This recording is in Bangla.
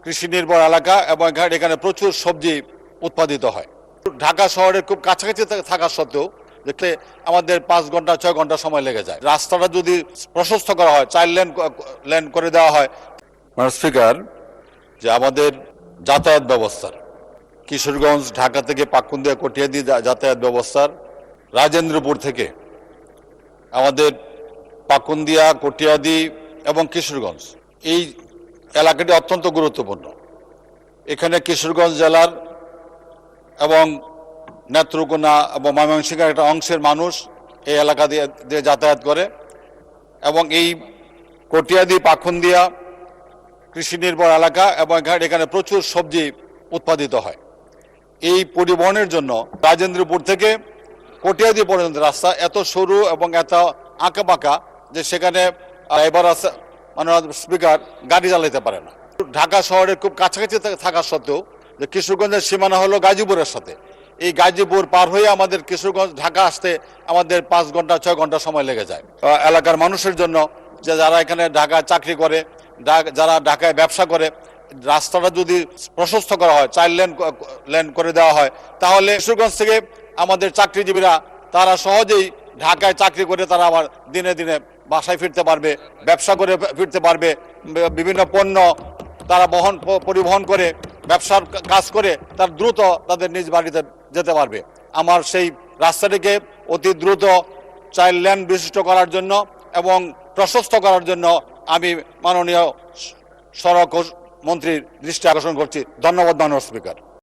কৃষি নির্ভর এলাকা এবং এখানে প্রচুর সবজি উৎপাদিত হয়। ঢাকা শহরের খুব কাছাকাছি থাকা সত্ত্বেও দেখতে আমাদের 5 ঘন্টা 6 ঘন্টা সময় লেগে যায়। রাস্তাটা যদি প্রশস্ত করা হয়, 4 লেন করে দেওয়া হয়। স্পিকার, যে আমাদের যাতায়াত ব্যবস্থার কিশোরগঞ্জ ঢাকা থেকে পাকুন্দিয়া কটিয়াদি যাতায়াত ব্যবস্থার রাজেন্দ্রপুর থেকে আমাদের পাকুন্দিয়া কটিয়াদি এবং কিশোরগঞ্জ এই এলাকাটি অত্যন্ত গুরুত্বপূর্ণ। এখানে কিশোরগঞ্জ জেলার এবং নেত্রকোনা এবং ময়মনসিংহের একটা অংশের মানুষ এই এলাকা দিয়ে যাতায়াত করে এবং এই কটিয়াদি পাকুন্দিয়া কৃষি নির্ভর এলাকা এবং এখানে প্রচুর সবজি উৎপাদিত হয়। এই পরিবহনের জন্য রাজেন্দ্রপুর থেকে কটিয়াদি পর্যন্ত রাস্তা এত সরু এবং এত আঁকাবাঁকা যে সেখানে এবার মাননীয় স্পিকার গাড়ি চালাতে পারে না। ঢাকা শহরের খুব কাছাকাছি থাকা সত্ত্বেও যে কিশোরগঞ্জের সীমানা হলো গাজীপুরের সাথে, এই গাজীপুর পার হয়ে আমাদের কিশোরগঞ্জ ঢাকা আসতে আমাদের 5 ঘন্টা 6 ঘন্টা সময় লেগে যায়। এলাকার মানুষের জন্য যে যারা এখানে ঢাকায় চাকরি করে, যারা ঢাকায় ব্যবসা করে, রাস্তাটা যদি প্রশস্ত করা হয়, 4 লেন করে দেওয়া হয়, তাহলে কিশোরগঞ্জ থেকে আমাদের চাকরিজীবীরা তারা সহজেই ঢাকায় চাকরি করে তারা আবার দিনে দিনে বাসায় ফিরতে পারবে, ব্যবসা করে ফিরতে পারবে, বিভিন্ন পণ্য তারা পরিবহন করে ব্যবসার কাজ করে তার দ্রুত তাদের নিজ বাড়িতে যেতে পারবে। আমার সেই রাস্তাটিকে অতি দ্রুত 4 লেন বিশিষ্ট করার জন্য এবং প্রশস্ত করার জন্য আমি মাননীয় সড়ক মন্ত্রীর দৃষ্টি আকর্ষণ করছি। ধন্যবাদ মাননীয় স্পিকার।